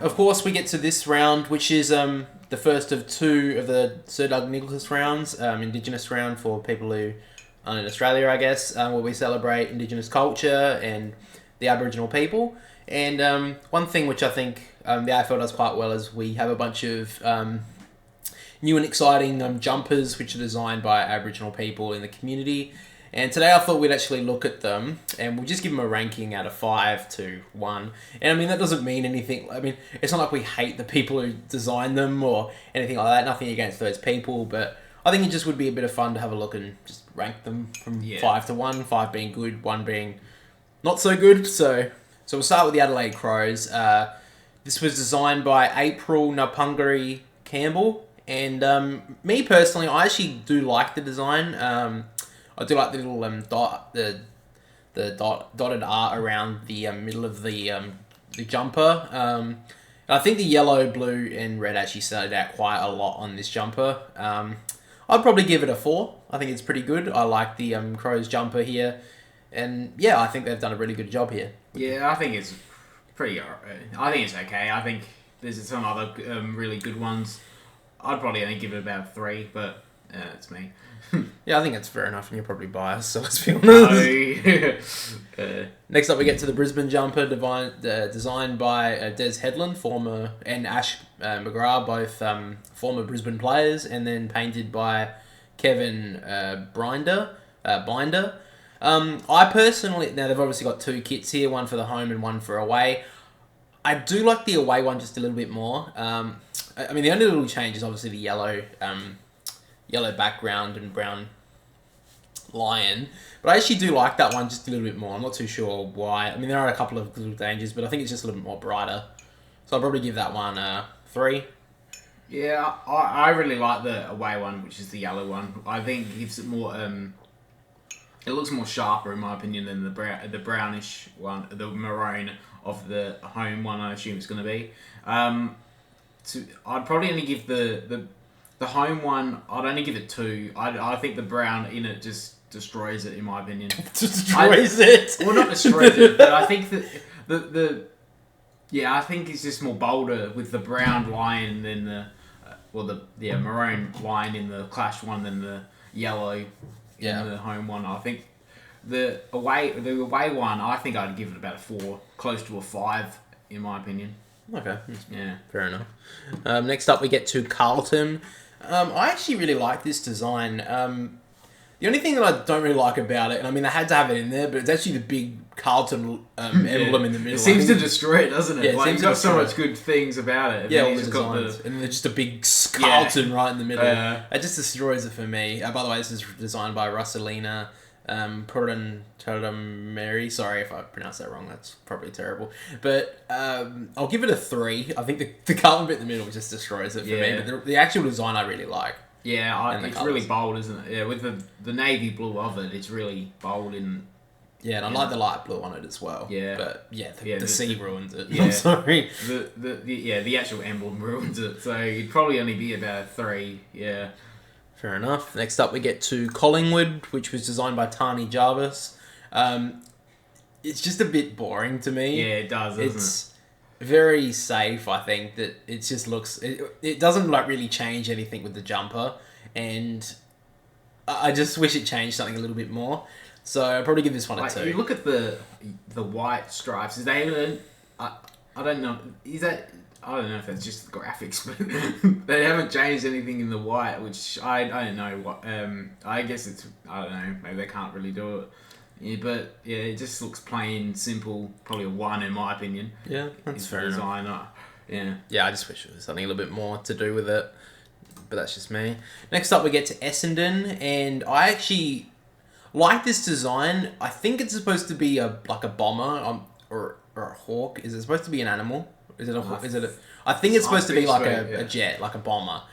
Of course, we get to this round, which is the first of two of the Sir Doug Nicholas rounds, Indigenous round for people who aren't in Australia, I guess, where we celebrate Indigenous culture and the Aboriginal people. And one thing which I think the AFL does quite well is we have a bunch of new and exciting jumpers which are designed by Aboriginal people in the community. And today I thought we'd actually look at them and we'll just give them a ranking out of 5 to 1. And I mean, that doesn't mean anything. I mean, it's not like we hate the people who designed them or anything like that. Nothing against those people, but I think it just would be a bit of fun to have a look and just rank them from 5 to 1. 5 being good, 1 being not so good. So we'll start with the Adelaide Crows. This was designed by April Napungari Campbell. And me personally, I actually do like the design. I do like the little dotted art around the middle of the jumper. And I think the yellow, blue, and red actually started out quite a lot on this jumper. I'd probably give it a 4. I think it's pretty good. I like the Crows jumper here, and yeah, I think they've done a really good job here. Yeah, I think it's pretty. I think it's okay. I think there's some other really good ones. I'd probably only give it about a 3, but it's me. Yeah, I think that's fair enough, and you're probably biased, so let's be honest. Next up, we get to the Brisbane jumper, designed by Des Headland, and Ash McGrath, both former Brisbane players, and then painted by Kevin Binder. I personally, now they've obviously got 2 kits here, one for the home and one for away. I do like the away one just a little bit more. I mean, the only little change is obviously the yellow background and brown lion. But I actually do like that one just a little bit more. I'm not too sure why. I mean, there are a couple of little dangers, but I think it's just a little bit more brighter. So I'll probably give that one a 3. Yeah, I really like the away one, which is the yellow one. I think it gives it more... it looks more sharper, in my opinion, than the brownish one, the maroon of the home one, I assume it's going to be. I'd probably only give the home one, I'd only give it 2. I think the brown in it just destroys it, in my opinion. Destroys it? Well, not destroys it, but I think that I think it's just more bolder with the brown line than the maroon line in the clash one than the yellow in the home one. I think the away one, I think I'd give it about a 4, close to a 5, in my opinion. Okay. Yeah. Fair enough. Next up, we get to Carlton. I actually really like this design. The only thing that I don't really like about it, and I mean, they had to have it in there, but it's actually the big Carlton emblem in the middle. It seems to destroy it, doesn't it? Yeah, Like, it's got so much good things about it. Yeah, all the designs. And then there's just a big Carlton right in the middle. It just destroys it for me. By the way, this is designed by Russelina Mary. Sorry if I pronounced that wrong. That's probably terrible. But I'll give it a 3. I think the Carlton bit in the middle just destroys it for me. But the actual design I really like. Yeah, it's colours. Really bold, isn't it? Yeah, with the navy blue of it, it's really bold in... Yeah, and I like the light blue on it as well. Yeah. But the sea ruins it. Yeah. I'm sorry. The actual emblem ruins it. So you'd probably only be about a 3. Yeah. Fair enough. Next up, we get to Collingwood, which was designed by Tani Jarvis. It's just a bit boring to me. Yeah, it does, doesn't it? It's very safe, I think, that it just looks... It doesn't really change anything with the jumper, and I just wish it changed something a little bit more. So I'll probably give this one a 2. You look at the white stripes. Is they even... I don't know. Is that... I don't know if that's just the graphics, but they haven't changed anything in the white, which I don't know what. I guess it's... I don't know. Maybe they can't really do it. Yeah, but yeah, it just looks plain, simple. Probably a 1 in my opinion. Yeah, that's fair enough. Yeah, I just wish there was something a little bit more to do with it, but that's just me. Next up, we get to Essendon, and I actually like this design. I think it's supposed to be like a bomber or a hawk. Is it supposed to be an animal? Is it a hawk? I think it's supposed to be like a jet, like a bomber,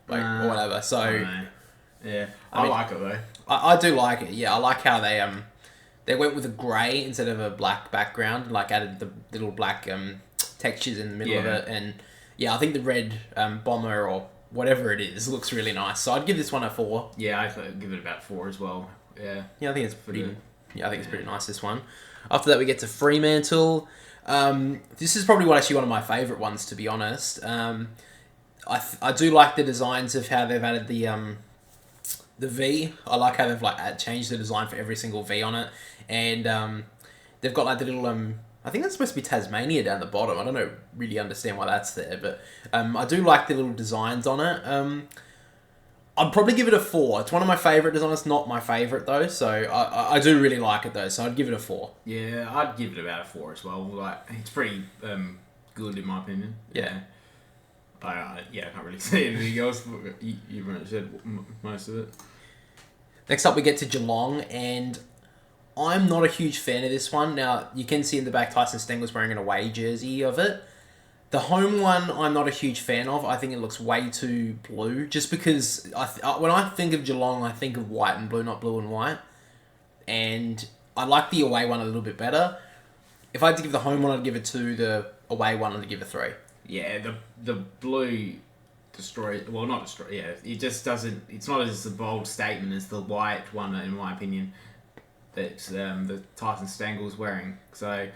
or whatever. So I like it though. I do like it. Yeah, I like how they went with a grey instead of a black background, like added the little black textures in the middle of it. And yeah, I think the red bomber or whatever it is looks really nice. So I'd give this one a 4. Yeah, I'd give it about 4 as well. Yeah. Yeah, I think it's pretty. Yeah, I think it's pretty nice, this one. After that, we get to Fremantle. This is probably actually one of my favourite ones, to be honest. I do like the designs of how they've added the V. I like how they've changed the design for every single V on it, and they've got the little I think that's supposed to be Tasmania down the bottom. I don't really understand why that's there, but I do like the little designs on it. I'd probably give it a 4. It's one of my favourite designs, not my favourite though, so I do really like it though, so I'd give it a 4. Yeah, I'd give it about a 4 as well. It's pretty good in my opinion. Yeah. I can't really say anything else. You've already said most of it. Next up we get to Geelong, and I'm not a huge fan of this one. Now, you can see in the back Tyson Stengel's wearing an away jersey of it. The home one, I'm not a huge fan of. I think it looks way too blue. Just because when I think of Geelong, I think of white and blue, not blue and white. And I like the away one a little bit better. If I had to give the home one, I'd give it 2. The away one, I'd give it 3. Yeah, the blue destroys... Well, not destroy... Yeah, it just doesn't... It's not as a bold statement as the white one, in my opinion, that the Tyson Stengel's wearing. So...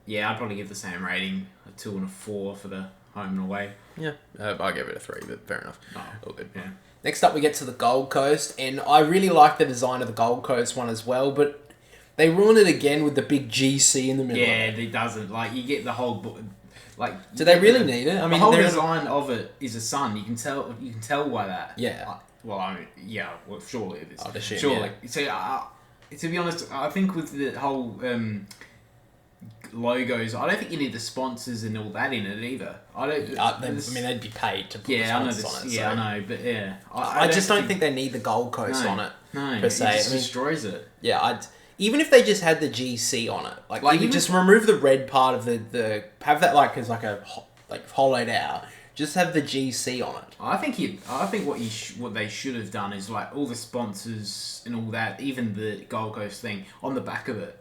Yeah, I'd probably give the same rating, a 2 and a 4 for the home and away. Yeah, I'll give it a 3, but fair enough. Oh, all good. Yeah. Next up, we get to the Gold Coast, and I really like the design of the Gold Coast one as well, but they ruin it again with the big GC in the middle. Yeah, it doesn't. You get the whole... Do they really need it? I mean, the whole design of it is a sun. You can tell by that. Yeah. Surely it is. I'd assume, surely. yeah. So, to be honest, I think with the whole... logos, I don't think you need the sponsors and all that in it either. They'd be paid to put the sponsors on it. Yeah, I know, but yeah. I just don't think they need the Gold Coast on it. No, per se. It just destroys it. Yeah, even if they just had the GC on it, you just remove the red part of the have that as a hollowed out. Just have the GC on it. I think what they should have done is all the sponsors and all that, even the Gold Coast thing on the back of it.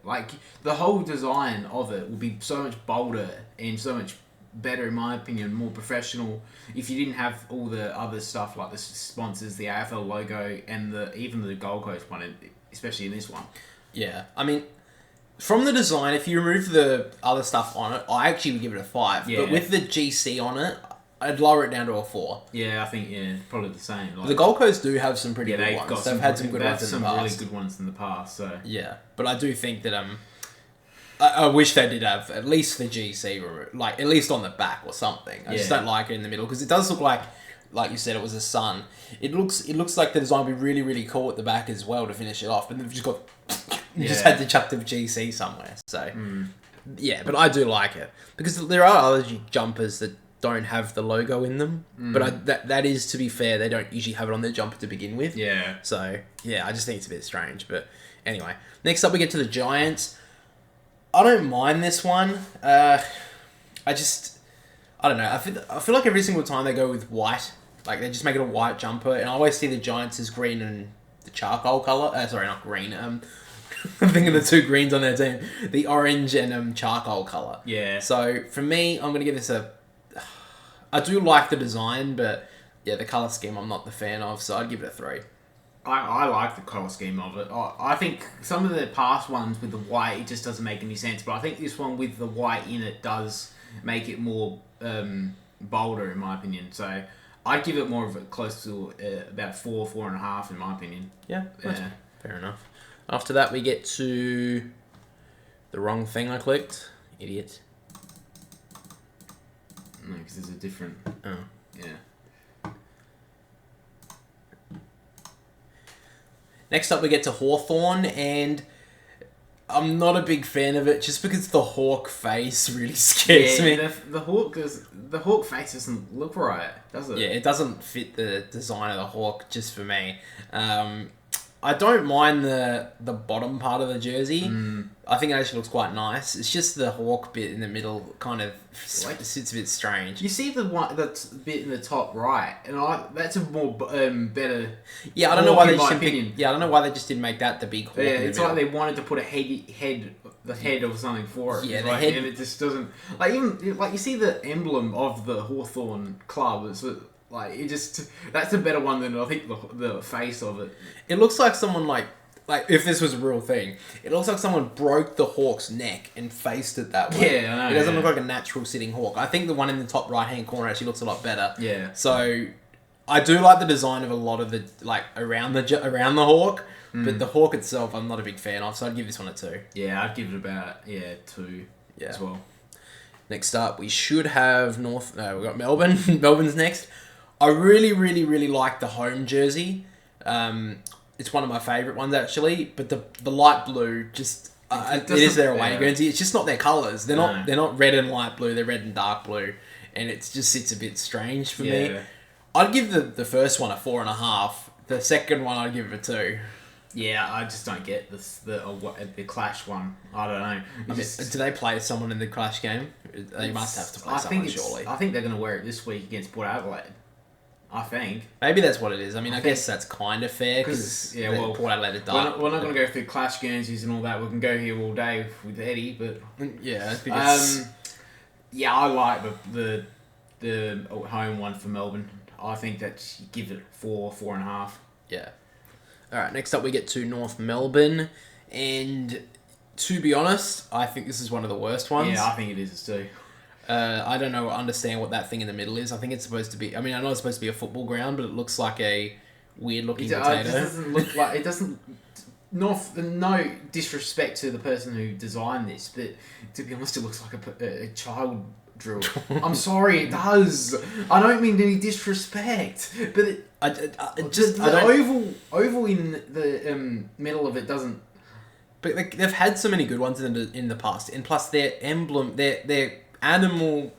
The whole design of it would be so much bolder and so much better, in my opinion, more professional if you didn't have all the other stuff like the sponsors, the AFL logo, and even the Gold Coast one, especially in this one. Yeah, I mean, from the design, if you remove the other stuff on it, I actually would give it a 5. Yeah. But with the GC on it, I'd lower it down to a 4. Yeah, I think probably the same. The Gold Coast do have some pretty good ones. They've had some good ones in the past. Really good ones in the past. So yeah, but I do think that I wish they did have at least the GC removed, at least on the back or something. I just don't like it in the middle because it does look like you said, it was a sun. It looks like the design would be really, really cool at the back as well to finish it off, but they've just got just had to chuck the GC somewhere. So yeah, but I do like it because there are other jumpers that don't have the logo in them, but that is, to be fair, they don't usually have it on their jumper to begin with. Yeah. So yeah, I just think it's a bit strange. But anyway, next up we get to the Giants. I don't mind this one. I don't know. I feel like every single time they go with white, they just make it a white jumper, and I always see the Giants as green and the charcoal color. Sorry, not green. I'm thinking the 2 greens on their team, the orange and charcoal color. Yeah. So for me, I'm gonna give this a. I do like the design, but yeah, the color scheme I'm not the fan of, so I'd give it a 3. I like the colour scheme of it. I think some of the past ones with the white, it just doesn't make any sense. But I think this one with the white in it does make it more bolder, in my opinion. So I'd give it more of a close to about 4.5, in my opinion. Yeah, fair enough. After that, we get to the wrong thing I clicked. Idiot. No, because there's a different... Oh. Yeah. Next up, we get to Hawthorn, and I'm not a big fan of it just because the hawk face really scares me. The hawk face doesn't look right, does it? Yeah, it doesn't fit the design of the hawk just for me. I don't mind the bottom part of the jersey. I think it actually looks quite nice. It's just the hawk bit in the middle kind of sits a bit strange. You see the one that's bit in the top right, and that's a more better. Yeah, I don't know why they just I don't know why they just didn't make that the big hawk. Yeah, it's like they wanted to put a head or something for it. Yeah, the head, and it just doesn't. Even you see the emblem of the Hawthorn club. It's that's a better one than I think the face of it. It looks like someone like if this was a real thing, it looks like someone broke the hawk's neck and faced it that way. Yeah, I know, it doesn't look like a natural sitting hawk. I think the one in the top right hand corner actually looks a lot better. Yeah. So I do like the design of a lot of the like around the hawk, but the hawk itself I'm not a big fan of. So I'd give this one a 2. Yeah, I'd give it about 2 as well. Next up, we should have we've got Melbourne. Melbourne's next. I really, really, really like the home jersey. It's one of my favourite ones actually, but the light blue just it is their away Guernsey. It's just not their colours. They're not red and light blue. They're red and dark blue, and it just sits a bit strange for me. I'd give the first one a 4.5. The second one I'd give it a 2. Yeah, I just don't get the Clash one. I don't know. Do they play someone in the Clash game? They must have to play someone, surely. I think they're going to wear it this week against Port Adelaide. I think. Maybe that's what it is. I mean, I guess that's kind of fair because Port Adelaide are dark. We're not going to go through Clash Guernseys and all that. We can go here all day with Eddie, but yeah, I like the home one for Melbourne. I think that you give it 4.5. Yeah. All right. Next up, we get to North Melbourne, and to be honest, I think this is one of the worst ones. Yeah, I think it is too. I don't understand what that thing in the middle is. I think it's supposed to be... I mean, I know it's supposed to be a football ground, but it looks like a weird-looking potato. It doesn't look like... It doesn't... No disrespect to the person who designed this, but to be honest, it looks like a child drill. I'm sorry, it does. I don't mean any disrespect, but the oval in the middle of it doesn't... But they've had so many good ones in the past, and plus their emblem, their animal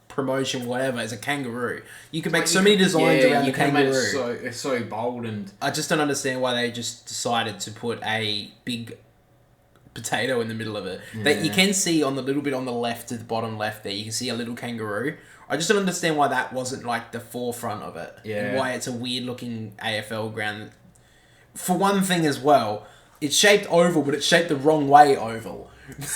promotion, whatever, is a kangaroo. You can make so many designs around the kangaroo. It's so bold, and I just don't understand why they just decided to put a big potato in the middle of it. Yeah. That you can see on the little bit on the left, at the bottom left there, you can see a little kangaroo. I just don't understand why that wasn't like the forefront of it. Yeah. And why it's a weird looking AFL ground. For one thing as well, it's shaped oval, but it's shaped the wrong way oval.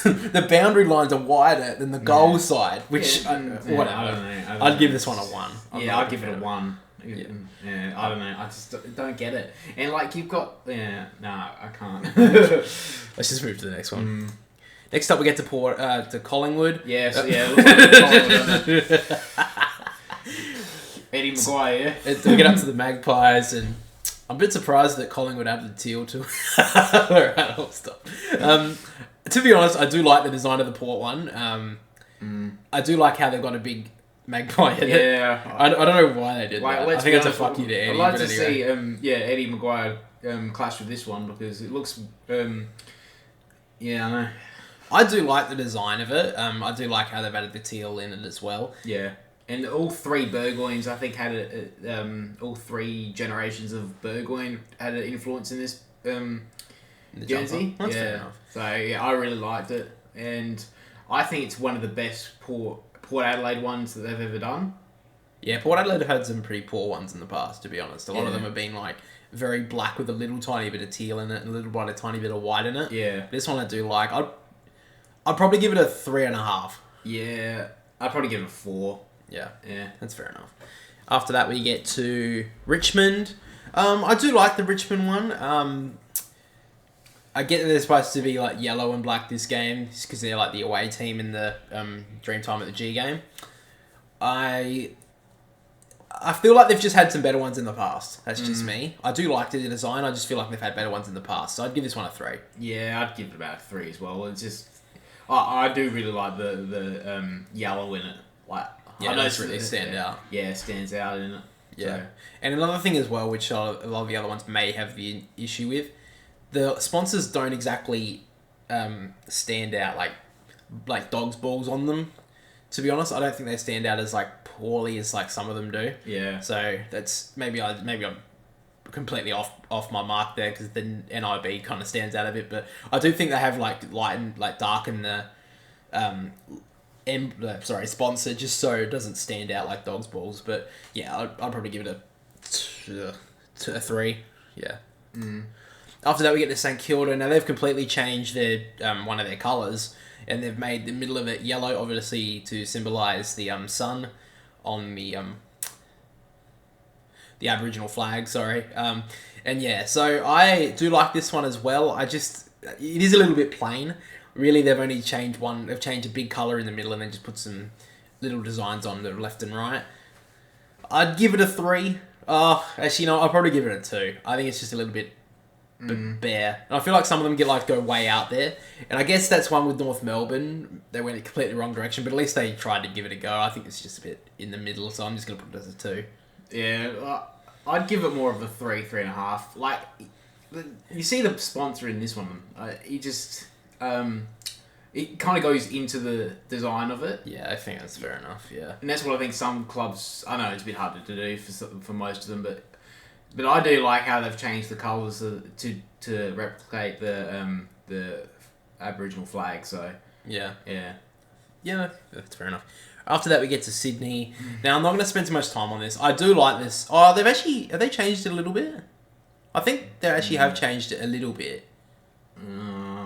The boundary lines are wider than the goal side, which whatever. I don't know. I'd give this one a 1. I'd give it a 1. Yeah, I don't know. I just don't get it. And like you've got, I can't. Let's just move to the next one. Next up, we get to Collingwood. Yeah, so it looks like Collingwood. Eddie Maguire. We get up to the Magpies, and I'm a bit surprised that Collingwood added the teal to it. To be honest, I do like the design of the Port one. I do like how they've got a big magpie in it. I don't know why they did that. I think it's a fuck you to Eddie. I'd like to see Eddie Maguire clash with this one because it looks... I know. I do like the design of it. I do like how they've added the teal in it as well. Yeah. And all 3 Burgoynes, I think, had all 3 generations of Burgoyne had an influence in this Guernsey. That's fair enough. So, I really liked it. And I think it's one of the best Port Adelaide ones that they've ever done. Yeah, Port Adelaide have had some pretty poor ones in the past, to be honest. A lot of them have been, like, very black with a little tiny bit of teal in it and a tiny bit of white in it. Yeah. This one I do like. I'd probably give it a 3.5. Yeah. I'd probably give it a 4. Yeah. Yeah. That's fair enough. After that, we get to Richmond. I do like the Richmond one. I get that they're supposed to be like yellow and black this game because they're like the away team in the Dreamtime at the G game. I feel like they've just had some better ones in the past. That's just me. I do like the design. I just feel like they've had better ones in the past. So I'd give this one a 3. Yeah, I'd give it about a 3 as well. It's just... I do really like the yellow in it. Like, yeah, it does really stand out. Yeah, it stands out in it. Yeah. So. And another thing as well, which a lot of the other ones may have the issue with, the sponsors don't exactly stand out like dogs' balls on them. To be honest, I don't think they stand out as like poorly as like some of them do. Yeah. So that's maybe I'm completely off my mark there because the NIB kind of stands out a bit, but I do think they have like light and like darken the sponsor just so it doesn't stand out like dogs' balls. But yeah, I'd probably give it a 3. Yeah. After that, we get to St Kilda. Now they've completely changed their one of their colours, and they've made the middle of it yellow, obviously to symbolise the sun on the the Aboriginal flag. Sorry. And yeah, so I do like this one as well. It is a little bit plain. Really, they've only changed one. They've changed a big colour in the middle and then just put some little designs on the left and right. I'd give it a 3. Actually, no, I'll probably give it a 2. I think it's just a little bit bare. And I feel like some of them go way out there. And I guess that's one with North Melbourne. They went in a completely wrong direction, but at least they tried to give it a go. I think it's just a bit in the middle, so I'm just going to put it as a 2. Yeah, I'd give it more of a 3, 3.5. Like, you see the sponsor in this one. He just... it kind of goes into the design of it. Yeah, I think that's fair enough, yeah. And that's what I think some clubs... I know it's a bit harder to do for most of them, but I do like how they've changed the colours to replicate the Aboriginal flag, so... Yeah. Yeah. Yeah, that's fair enough. After that, we get to Sydney. Now, I'm not going to spend too much time on this. I do like this. Oh, have they changed it a little bit? I think they actually have changed it a little bit.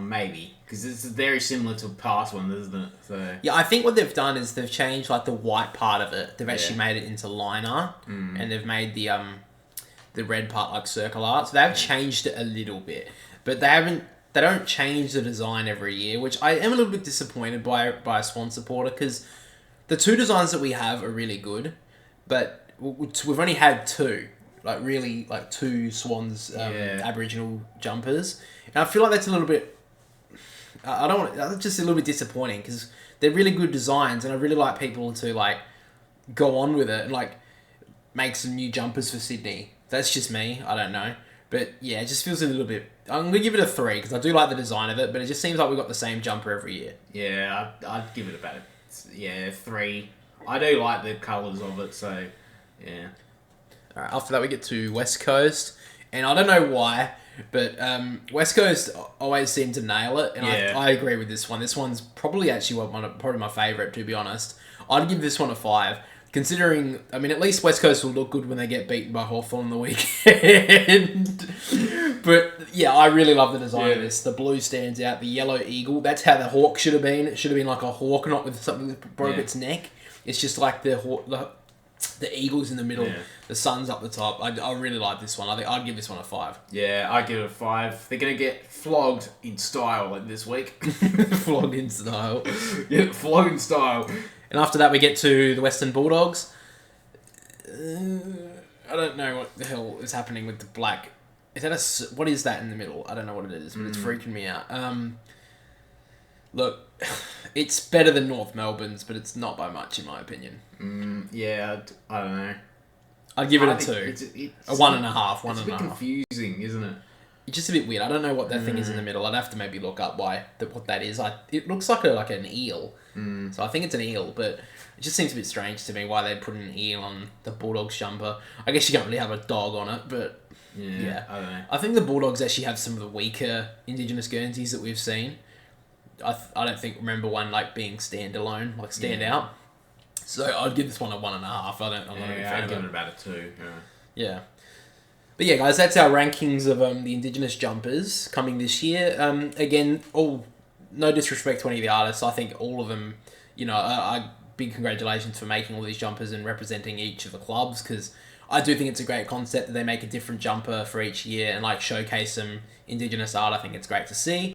Maybe. Because it's very similar to a past one, isn't it? So yeah, I think what they've done is they've changed like the white part of it. They've actually made it into line art, and they've made the red part like circle art. So they've changed it a little bit, but they don't change the design every year, which I am a little bit disappointed by a Swan supporter, because the 2 designs that we have are really good, but we've only had 2. Like, really, like, 2 Swans Aboriginal jumpers. And I feel like that's a little bit... that's just a little bit disappointing, because they're really good designs, and I really like people to, like, go on with it and, like, make some new jumpers for Sydney. That's just me. I don't know. But, yeah, it just feels a little bit... I'm going to give it a 3, because I do like the design of it, but it just seems like we've got the same jumper every year. Yeah, I'd give it about 3. I do like the colours of it, so, yeah. Alright, after that we get to West Coast, and I don't know why, but West Coast always seem to nail it, and I agree with this one. This one's probably actually probably my favourite, to be honest. I'd give this one a 5, considering, I mean, at least West Coast will look good when they get beaten by Hawthorn on the weekend. But yeah, I really love the design of this. The blue stands out, the yellow eagle, that's how the hawk should have been. It should have been like a hawk, not with something that broke its neck. It's just like the eagle's in the middle, the sun's up the top. I really like this one. I think I'd give this one a 5. Yeah, I'd give it a 5. They're going to get flogged in style like this week. Flogged in style. Yeah, flogged in style. And after that we get to the Western Bulldogs. I don't know what the hell is happening with the black. What is that in the middle? I don't know what it is, but it's freaking me out. Look, it's better than North Melbourne's, but it's not by much in my opinion. Yeah, I don't know. I'd give it a 2. It's a 1.5. It's a bit confusing, isn't it? It's just a bit weird. I don't know what that thing is in the middle. I'd have to maybe look up what that is. It looks like an eel. So I think it's an eel, but it just seems a bit strange to me why they put an eel on the Bulldogs jumper. I guess you can't really have a dog on it, but yeah. I don't know. I think the Bulldogs actually have some of the weaker Indigenous Guernseys that we've seen. I don't remember one like being standalone, like stand out. So I'd give this one a 1.5. I'm not a big fan I'd give of it about a 2. Yeah. But yeah, guys, that's our rankings of the Indigenous jumpers coming this year. Again, no disrespect to any of the artists. I think all of them, big congratulations for making all these jumpers and representing each of the clubs, because I do think it's a great concept that they make a different jumper for each year and like showcase some Indigenous art. I think it's great to see.